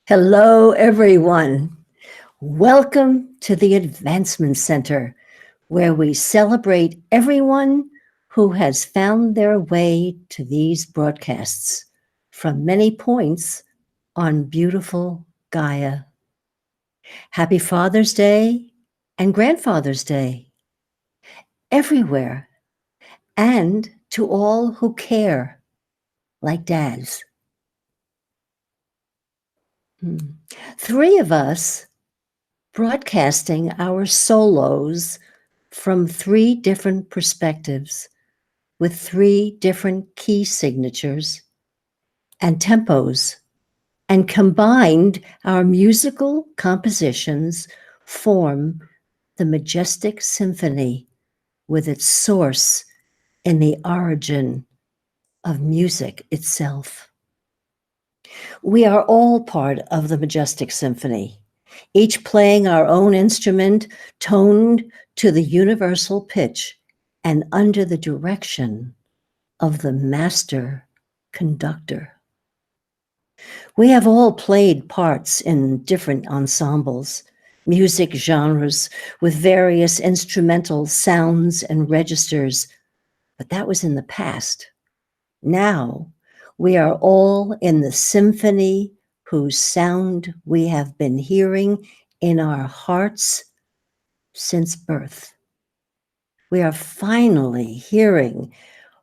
Hello, everyone. Welcome to the Advancement Center, where we celebrate everyone who has found their way to these broadcasts from many points on beautiful Gaia. Happy Father's Day and Grandfather's Day, everywhere, and to all who care, like dads. Three of us broadcasting our solos from three different perspectives with three different key signatures and tempos, and combined our musical compositions form the majestic symphony with its source in the origin of music itself. We are all part of the majestic symphony, each playing our own instrument, toned to the universal pitch and under the direction of the master conductor. We have all played parts in different ensembles, music genres with various instrumental sounds and registers, but that was in the past. Now, we are all in the symphony whose sound we have been hearing in our hearts since birth. We are finally hearing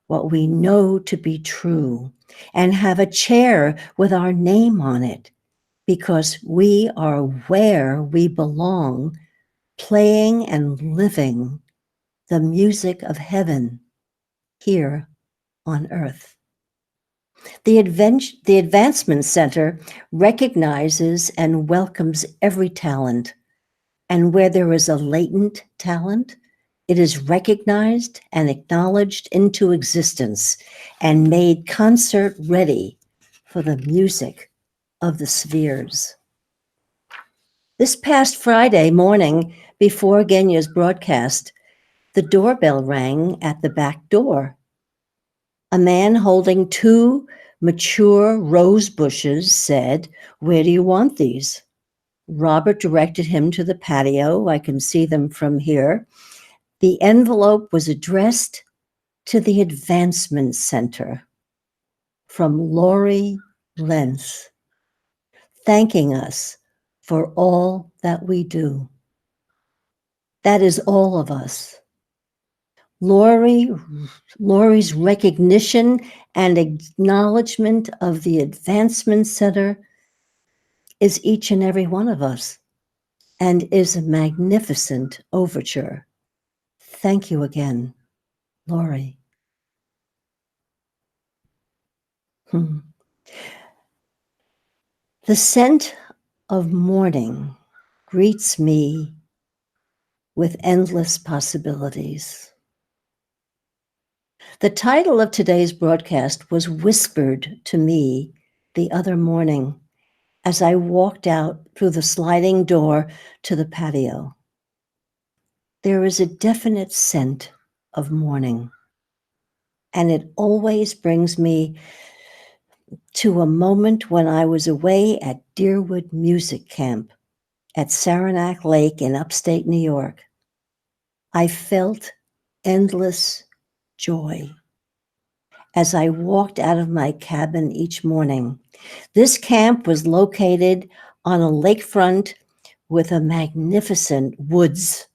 what we know to be true and have a chair with our name on it because we are where we belong, playing and living the music of heaven here on earth. The Advancement Center recognizes and welcomes every talent, and where there is a latent talent, it is recognized and acknowledged into existence and made concert ready for the music of the spheres. This past Friday morning, before Genya's broadcast, the doorbell rang at the back door. A man holding two mature rose bushes said, "Where do you want these?" Robert directed him to the patio. I can see them from here. The envelope was addressed to the Advancement Center from Lori Lenz, thanking us for all that we do. That is all of us. Lori's recognition and acknowledgement of the Advancement Center is each and every one of us and is a magnificent overture. Thank you again, Lori. The scent of morning greets me with endless possibilities. The title of today's broadcast was whispered to me the other morning as I walked out through the sliding door to the patio. There is a definite scent of morning, and it always brings me to a moment when I was away at Deerwood Music Camp at Saranac Lake in upstate New York. I felt endless joy as I walked out of my cabin each morning. This camp was located on a lakefront with a magnificent woods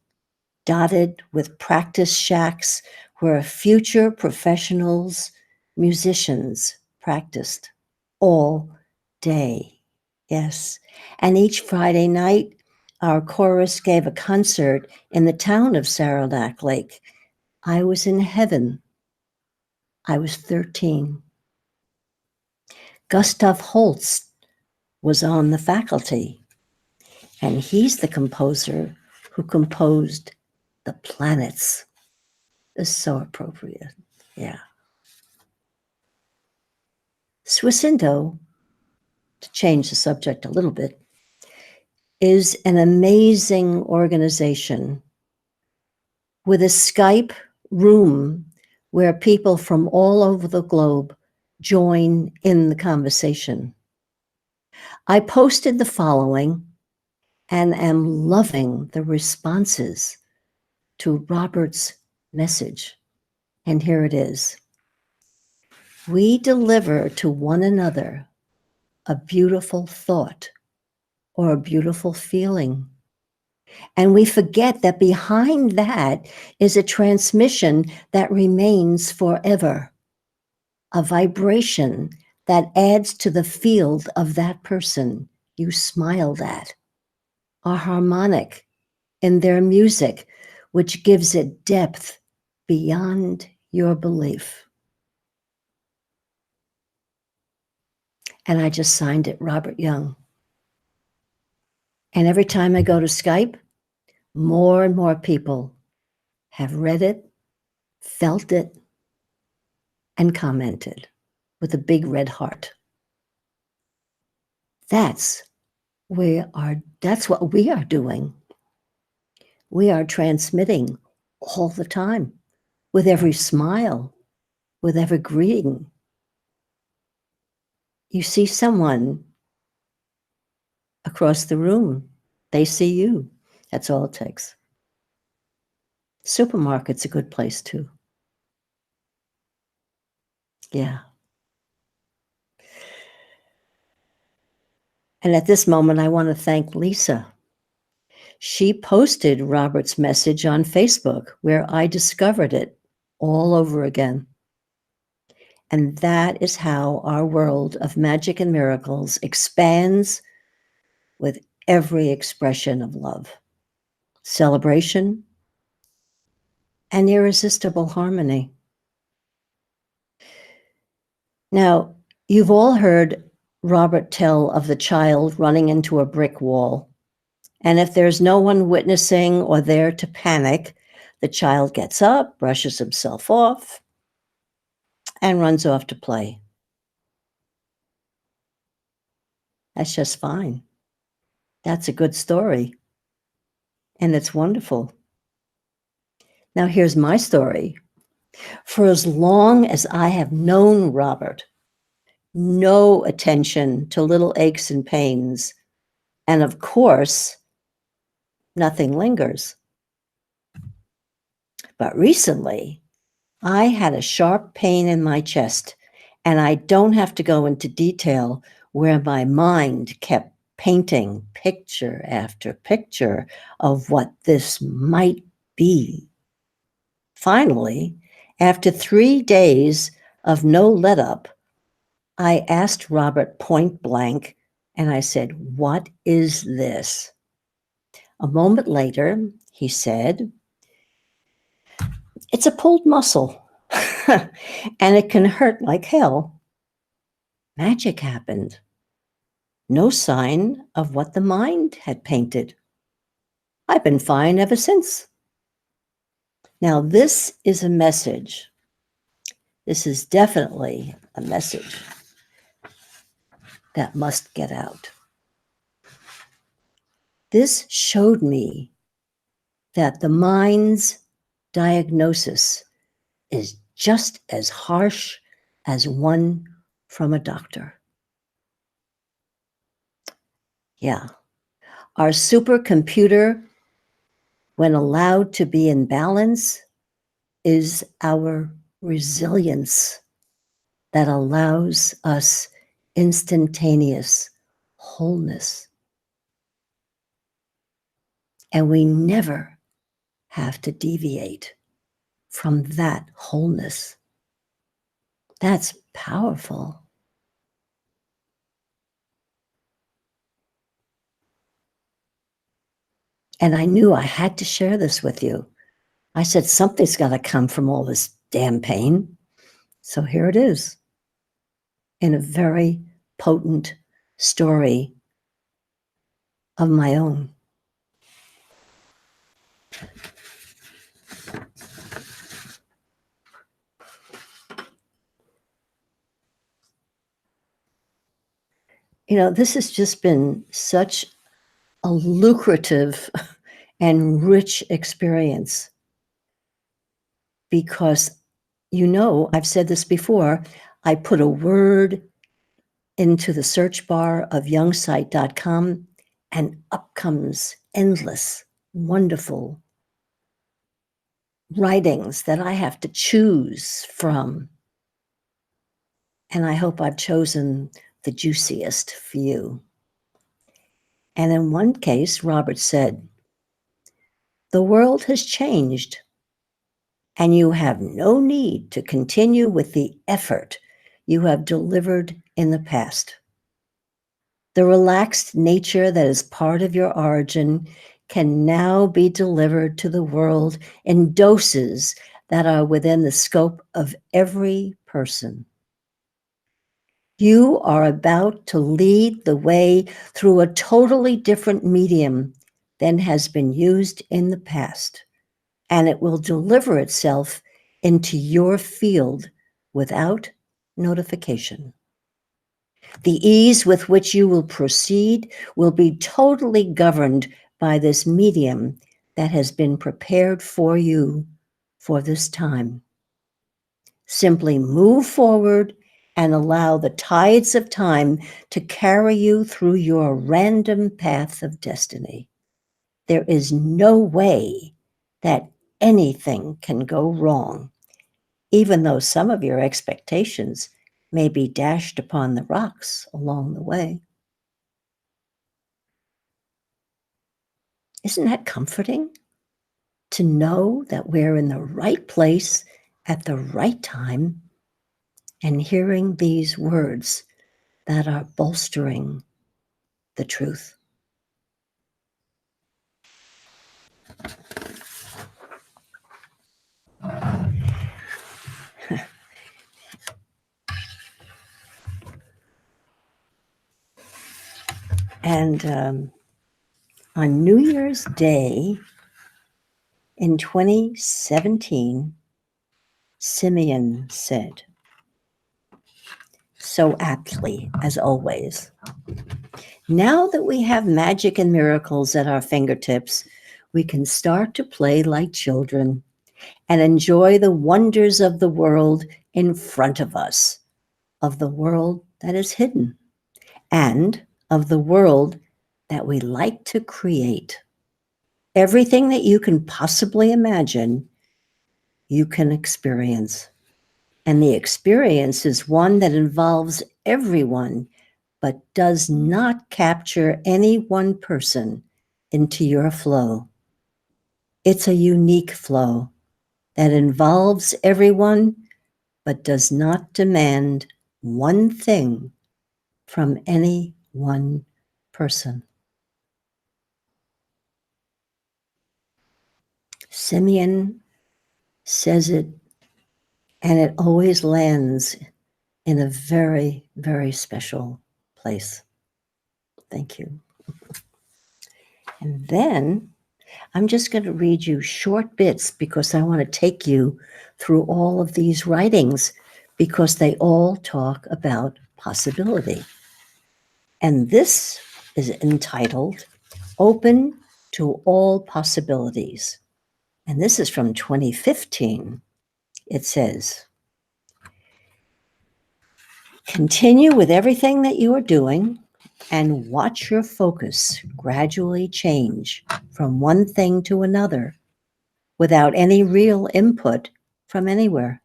dotted with practice shacks where future professionals, musicians practiced all day. Yes. And each Friday night, our chorus gave a concert in the town of Saranac Lake. I was in heaven. I was 13. Gustav Holst was on the faculty, and he's the composer who composed The Planets. It's so appropriate. Yeah. Swisindo, to change the subject a little bit, is an amazing organization with a Skype room where people from all over the globe join in the conversation. I posted the following and am loving the responses to Robert's message. And here it is. We deliver to one another a beautiful thought or a beautiful feeling. And we forget that behind that is a transmission that remains forever, a vibration that adds to the field of that person you smiled at, a harmonic in their music, which gives it depth beyond your belief. And I just signed it, Robert Young. And every time I go to Skype, more and more people have read it, felt it, and commented with a big red heart. That's what we are doing. We are transmitting all the time, with every smile, with every greeting. You see someone across the room, they see you. That's all it takes. Supermarket's a good place too. Yeah. And at this moment, I want to thank Lisa. She posted Robert's message on Facebook, where I discovered it all over again. And that is how our world of magic and miracles expands with every expression of love, celebration, and irresistible harmony. Now, you've all heard Robert tell of the child running into a brick wall. And if there's no one witnessing or there to panic, the child gets up, brushes himself off, and runs off to play. That's just fine. That's a good story. And it's wonderful. Now, here's my story. For as long as I have known Robert, no attention to little aches and pains. And of course, nothing lingers. But recently, I had a sharp pain in my chest, and I don't have to go into detail where my mind kept painting picture after picture of what this might be. Finally, after 3 days of no let up, I asked Robert point blank, and I said, "What is this?" A moment later, he said, "It's a pulled muscle, and it can hurt like hell." Magic happened. No sign of what the mind had painted. I've been fine ever since. Now, this is a message. This is definitely a message that must get out. This showed me that the mind's diagnosis is just as harsh as one from a doctor. Yeah. Our supercomputer, when allowed to be in balance, is our resilience that allows us instantaneous wholeness. And we never have to deviate from that wholeness. That's powerful. And I knew I had to share this with you. I said, something's got to come from all this damn pain. So here it is, in a very potent story of my own. You know, this has just been such a lucrative and rich experience because, you know, I've said this before, I put a word into the search bar of youngsight.com, and up comes endless, wonderful writings that I have to choose from. And I hope I've chosen the juiciest for you. And in one case, Robert said, "The world has changed, and you have no need to continue with the effort you have delivered in the past. The relaxed nature that is part of your origin can now be delivered to the world in doses that are within the scope of every person. You are about to lead the way through a totally different medium than has been used in the past, and it will deliver itself into your field without notification. The ease with which you will proceed will be totally governed by this medium that has been prepared for you for this time. Simply move forward and allow the tides of time to carry you through your random path of destiny. There is no way that anything can go wrong, even though some of your expectations may be dashed upon the rocks along the way." Isn't that comforting? To know that we're in the right place at the right time and hearing these words that are bolstering the truth. And on New Year's Day in 2017, Simeon said, so aptly as always, "Now that we have magic and miracles at our fingertips, we can start to play like children and enjoy the wonders of the world in front of us, of the world that is hidden, and of the world that we like to create. Everything that you can possibly imagine, you can experience. And the experience is one that involves everyone, but does not capture any one person into your flow. It's a unique flow that involves everyone, but does not demand one thing from any one person." Simeon says it, and it always lands in a very, very special place. Thank you. And then I'm just going to read you short bits because I want to take you through all of these writings because they all talk about possibility. And this is entitled Open to All Possibilities. And this is from 2015. It says, "Continue with everything that you are doing and watch your focus gradually change from one thing to another without any real input from anywhere.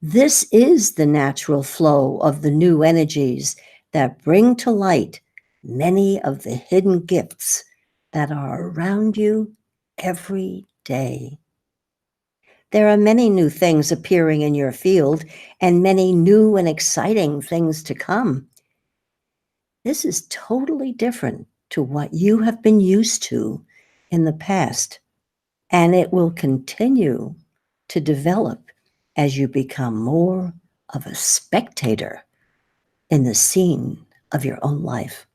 This is the natural flow of the new energies that bring to light many of the hidden gifts that are around you every day. There are many new things appearing in your field and many new and exciting things to come. This is totally different to what you have been used to in the past, and it will continue to develop as you become more of a spectator in the scene of your own life."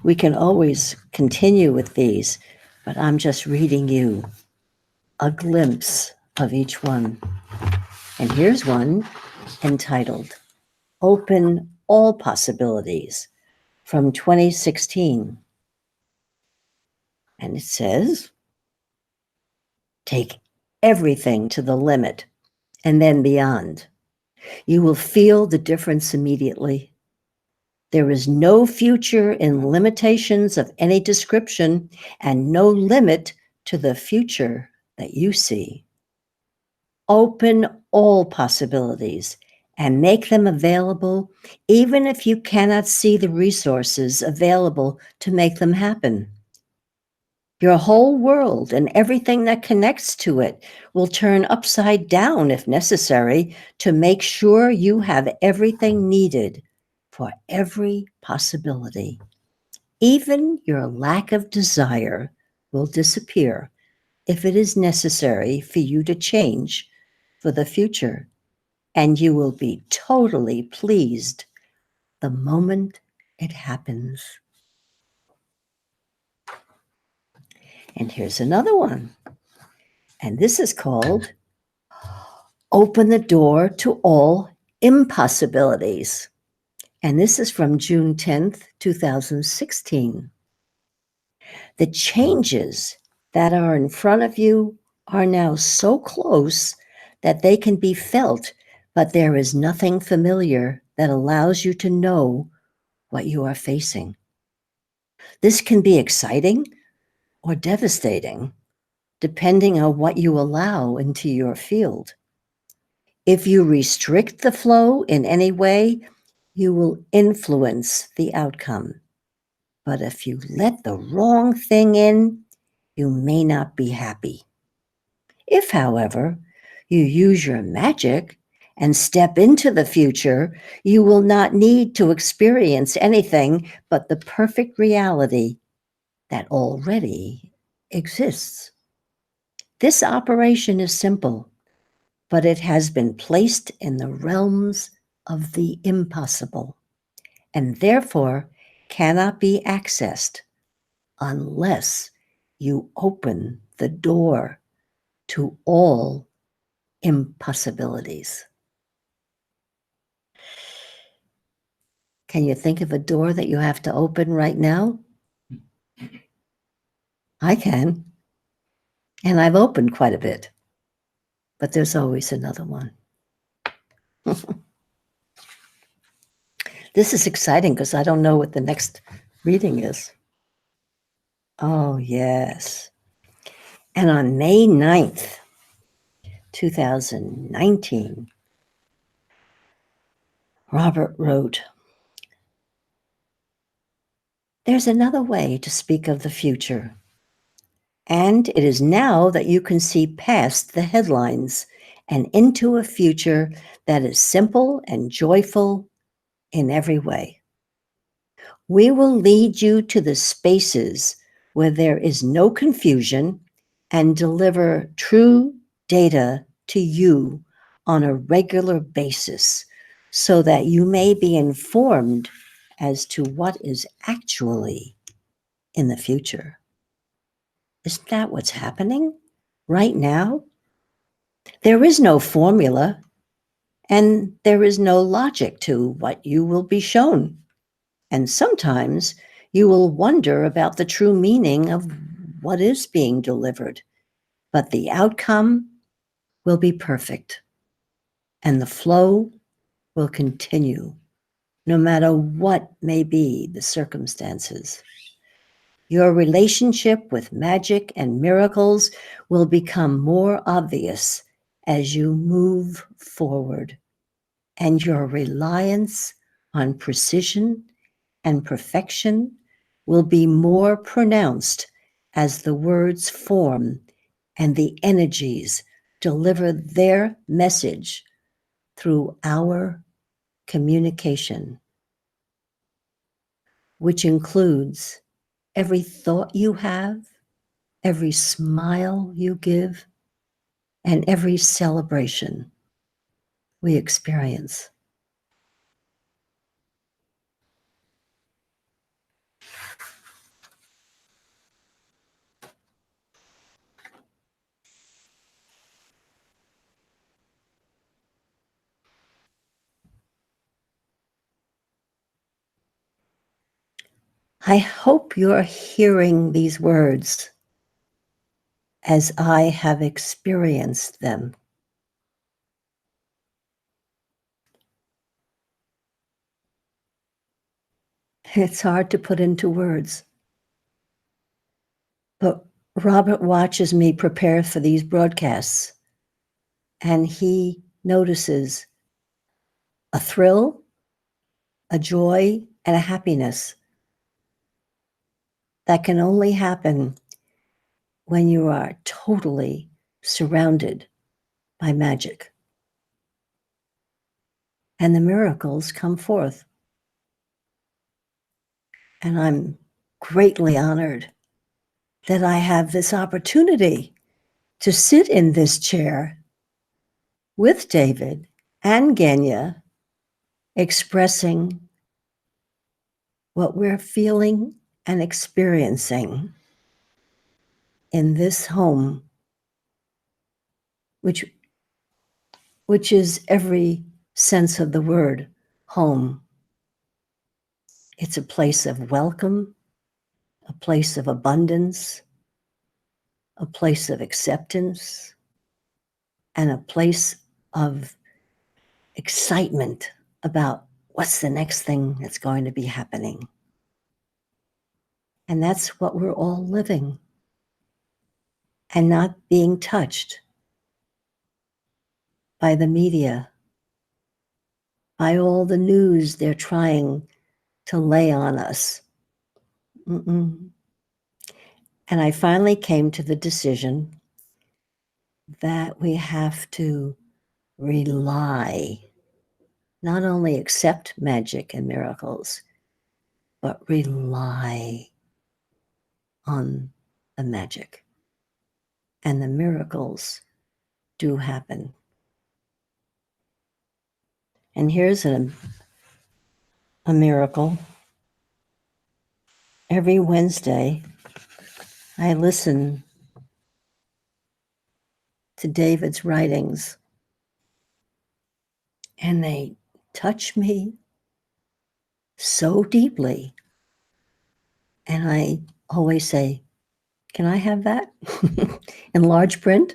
We can always continue with these, but I'm just reading you a glimpse of each one. And here's one entitled Open All Possibilities from 2016. And it says, "Take everything to the limit and then beyond. You will feel the difference immediately. There is no future in limitations of any description and no limit to the future that you see. Open all possibilities and make them available, even if you cannot see the resources available to make them happen. Your whole world and everything that connects to it will turn upside down if necessary to make sure you have everything needed for every possibility. Even your lack of desire will disappear if it is necessary for you to change for the future, and you will be totally pleased the moment it happens. And here's another one. And this is called Open the Door to All Impossibilities. And this is from June 10th, 2016. The changes that are in front of you are now so close that they can be felt, but there is nothing familiar that allows you to know what you are facing. This can be exciting or devastating, depending on what you allow into your field. If you restrict the flow in any way, you will influence the outcome. But if you let the wrong thing in, you may not be happy. If, however, you use your magic and step into the future, you will not need to experience anything but the perfect reality that already exists. This operation is simple, but it has been placed in the realms of the impossible and therefore cannot be accessed unless you open the door to all impossibilities. Can you think of a door that you have to open right now? I can. And I've opened quite a bit, but there's always another one. This is exciting because I don't know what the next reading is. Oh, yes. And on May 9th, 2019, Robert wrote, "There's another way to speak of the future. And it is now that you can see past the headlines and into a future that is simple and joyful in every way. We will lead you to the spaces where there is no confusion and deliver true data to you on a regular basis so that you may be informed as to what is actually in the future." Isn't that what's happening right now? There is no formula and there is no logic to what you will be shown. And sometimes you will wonder about the true meaning of what is being delivered, but the outcome will be perfect and the flow will continue no matter what may be the circumstances. Your relationship with magic and miracles will become more obvious as you move forward, and your reliance on precision and perfection will be more pronounced as the words form and the energies deliver their message through our communication, which includes every thought you have, every smile you give, and every celebration we experience. I hope you're hearing these words as I have experienced them. It's hard to put into words. But Robert watches me prepare for these broadcasts, and he notices a thrill, a joy, and a happiness that can only happen when you are totally surrounded by magic. And the miracles come forth. And I'm greatly honored that I have this opportunity to sit in this chair with David and Genya, expressing what we're feeling and experiencing in this home, which is every sense of the word home. It's a place of welcome, a place of abundance, a place of acceptance, and a place of excitement about what's the next thing that's going to be happening. And that's what we're all living and not being touched by the media, by all the news they're trying to lay on us. And I finally came to the decision that we have to rely, not only accept magic and miracles, but rely on the magic. And the miracles do happen. And here's a miracle. Every Wednesday, I listen to David's writings, and they touch me so deeply. And I always say, can I have that in large print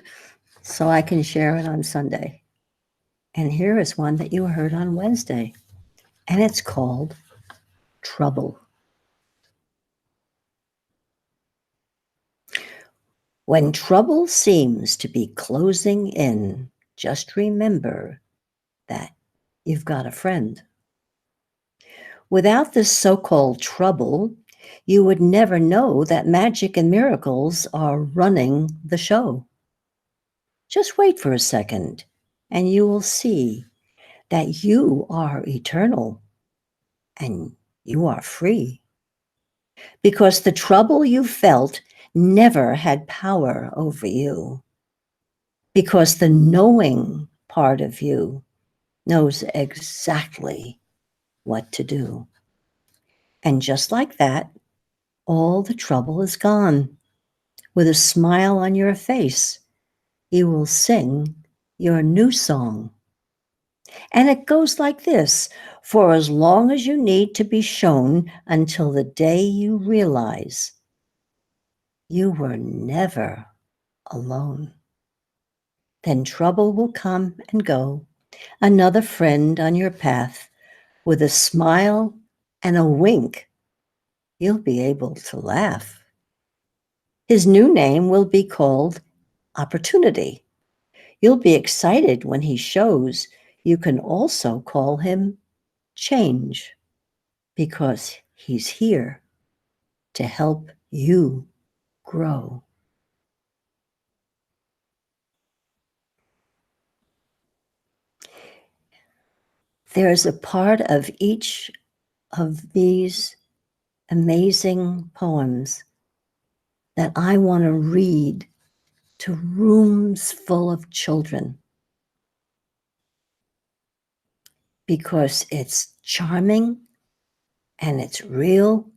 so I can share it on Sunday? And here is one that you heard on Wednesday, and it's called Trouble. When trouble seems to be closing in, just remember that you've got a friend. Without this so-called trouble, you would never know that magic and miracles are running the show. Just wait for a second, and you will see that you are eternal and you are free. Because the trouble you felt never had power over you. Because the knowing part of you knows exactly what to do. And just like that, all the trouble is gone. With a smile on your face, you will sing your new song. And it goes like this: for as long as you need to be shown until the day you realize you were never alone. Then trouble will come and go, another friend on your path. With a smile and a wink, you'll be able to laugh. His new name will be called Opportunity. You'll be excited when he shows you can also call him Change, because he's here to help you grow. There's a part of each of these amazing poems that I want to read to rooms full of children, because it's charming and it's real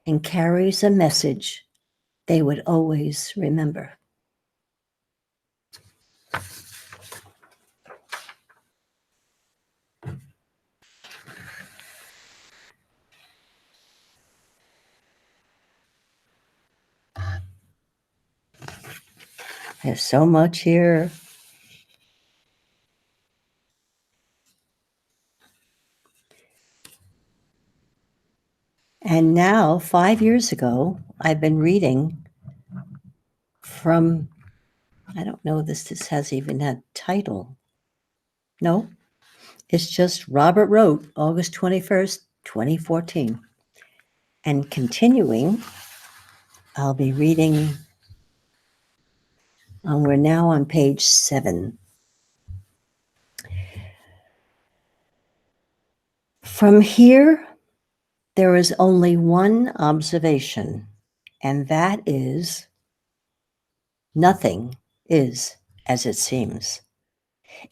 and carries a message they would always remember. There's so much here. And now, 5 years ago, I've been reading from, I don't know this has even a title. No, it's just Robert wrote August 21st, 2014. And continuing, I'll be reading, we're now on page 7. From here, there is only one observation, and that is nothing is as it seems,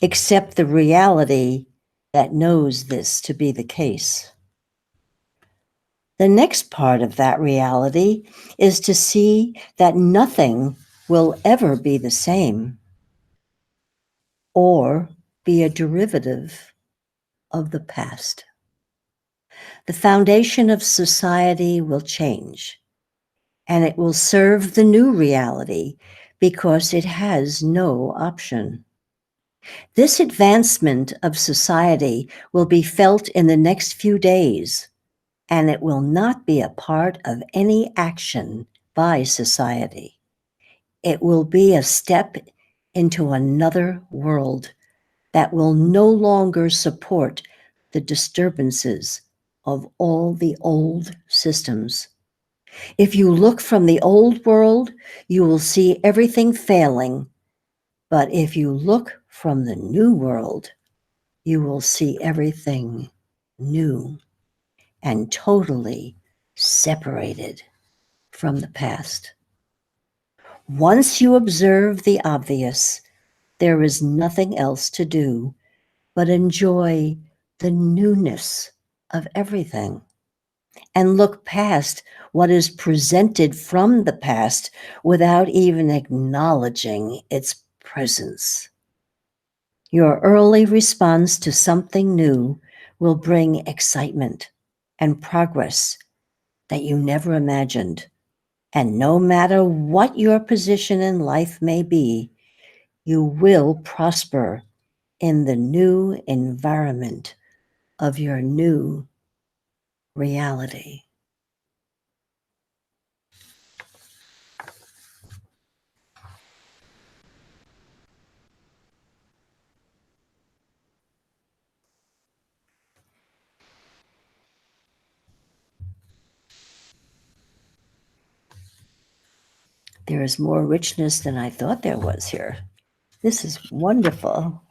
except the reality that knows this to be the case. The next part of that reality is to see that nothing will ever be the same or be a derivative of the past. The foundation of society will change, and it will serve the new reality because it has no option. This advancement of society will be felt in the next few days, and it will not be a part of any action by society. It will be a step into another world that will no longer support the disturbances of all the old systems. If you look from the old world, you will see everything failing. But if you look from the new world, you will see everything new and totally separated from the past. Once you observe the obvious, there is nothing else to do but enjoy the newness of everything and look past what is presented from the past without even acknowledging its presence. Your early response to something new will bring excitement and progress that you never imagined. And no matter what your position in life may be, you will prosper in the new environment of your new reality. There is more richness than I thought there was here. This is wonderful.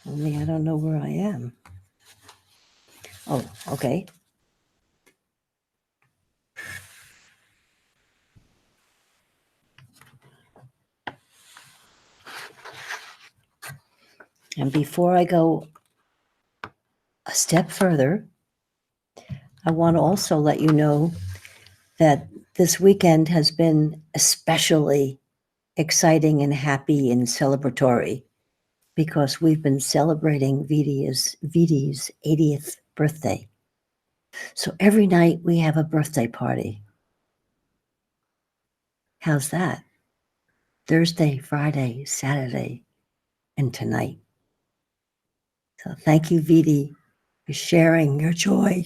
Only I don't know where I am. Oh, okay. And before I go a step further, I want to also let you know that this weekend has been especially exciting and happy and celebratory because we've been celebrating Vidi's 80th birthday. So every night we have a birthday party. How's that? Thursday, Friday, Saturday, and tonight. So thank you, Vidi, for sharing your joy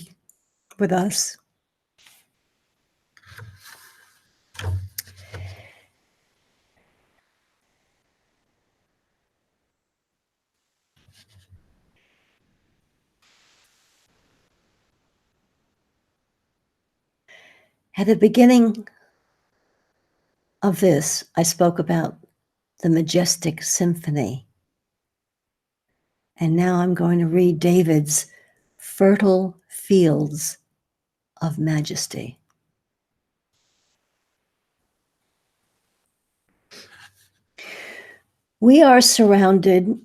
with us. At the beginning of this, I spoke about the majestic symphony. And now I'm going to read David's Fertile Fields of Majesty. We are surrounded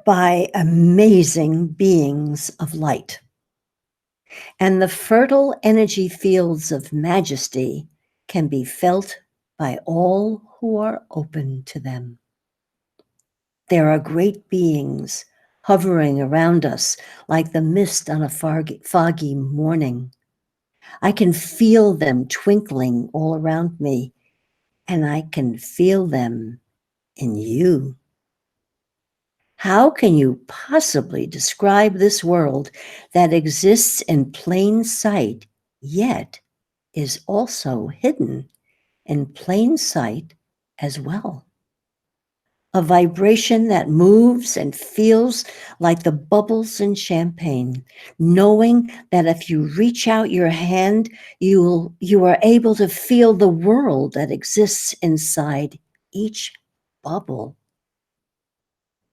by amazing beings of light, and the fertile energy fields of majesty can be felt by all who are open to them. There are great beings hovering around us like the mist on a foggy morning, I can feel them twinkling all around me, and I can feel them in you. How can you possibly describe this world that exists in plain sight, yet is also hidden in plain sight as well? A vibration that moves and feels like the bubbles in champagne, knowing that if you reach out your hand, you are able to feel the world that exists inside each bubble.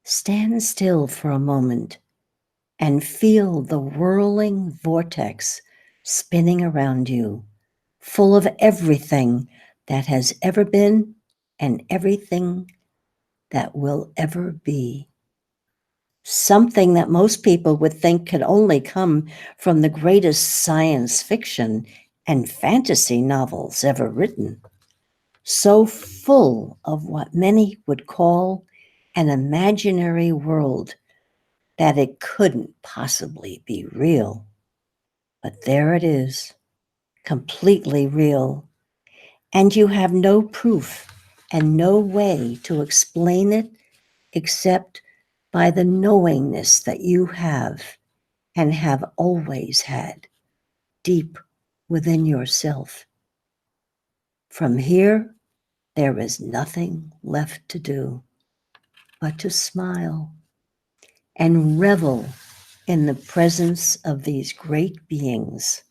Stand still for a moment and feel the whirling vortex spinning around you, full of everything that has ever been and everything that will ever be. Something that most people would think could only come from the greatest science fiction and fantasy novels ever written. So full of what many would call an imaginary world that it couldn't possibly be real. But there it is, completely real, and you have no proof and no way to explain it except by the knowingness that you have and have always had deep within yourself. From here, there is nothing left to do but to smile and revel in the presence of these great beings.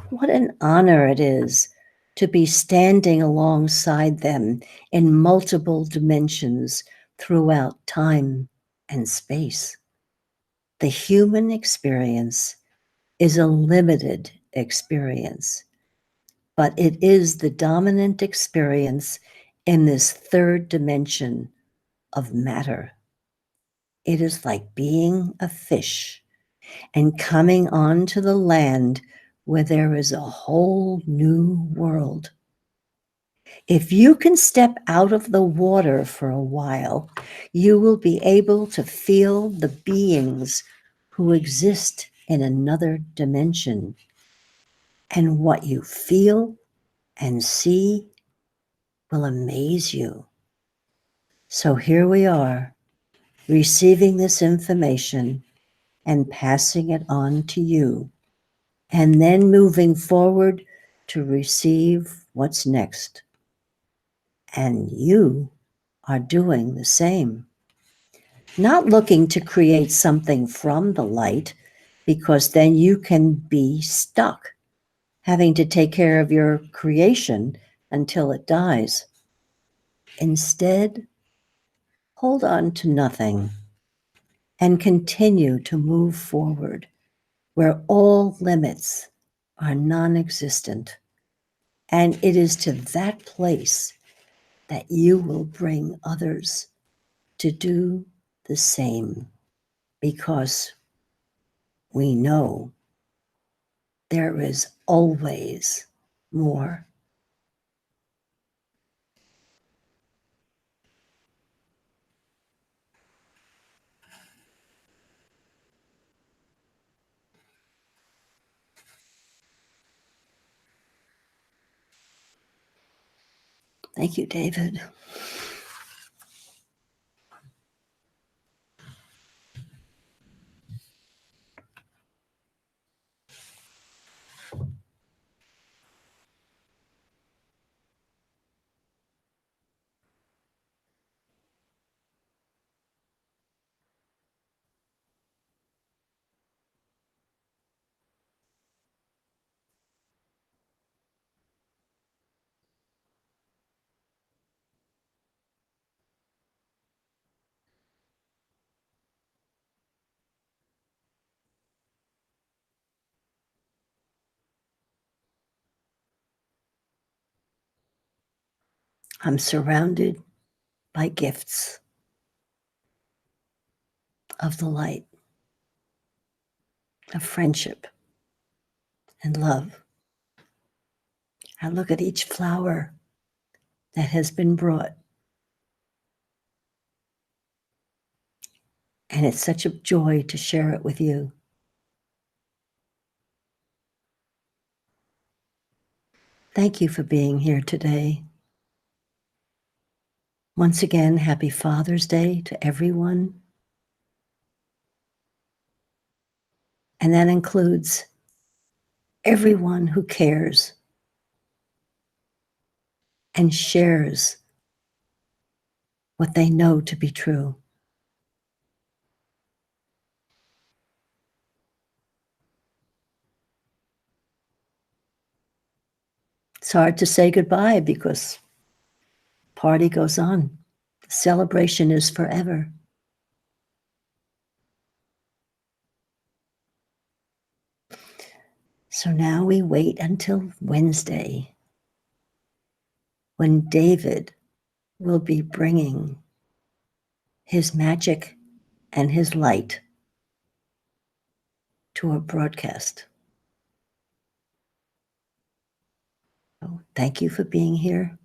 What an honor it is to be standing alongside them in multiple dimensions throughout time and space. The human experience is a limited experience, but it is the dominant experience in this third dimension of matter. It is like being a fish and coming onto the land where there is a whole new world. If you can step out of the water for a while, you will be able to feel the beings who exist in another dimension. And what you feel and see will amaze you. So here we are, receiving this information and passing it on to you, and then moving forward to receive what's next. And you are doing the same. Not looking to create something from the light, because then you can be stuck having to take care of your creation until it dies. Instead, hold on to nothing and continue to move forward where all limits are non-existent. And it is to that place that you will bring others to do the same, because we know there is always more. Thank you, David. I'm surrounded by gifts of the light, of friendship and love. I look at each flower that has been brought, and it's such a joy to share it with you. Thank you for being here today. Once again, happy Father's Day to everyone. And that includes everyone who cares and shares what they know to be true. It's hard to say goodbye because party goes on. The celebration is forever. So now we wait until Wednesday, when David will be bringing his magic and his light to a broadcast. So thank you for being here.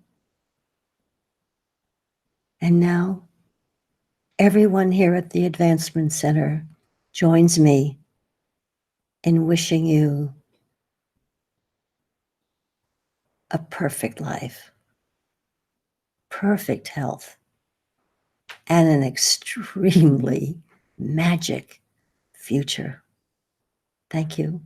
And now, everyone here at the Advancement Center joins me in wishing you a perfect life, perfect health, and an extremely magic future. Thank you.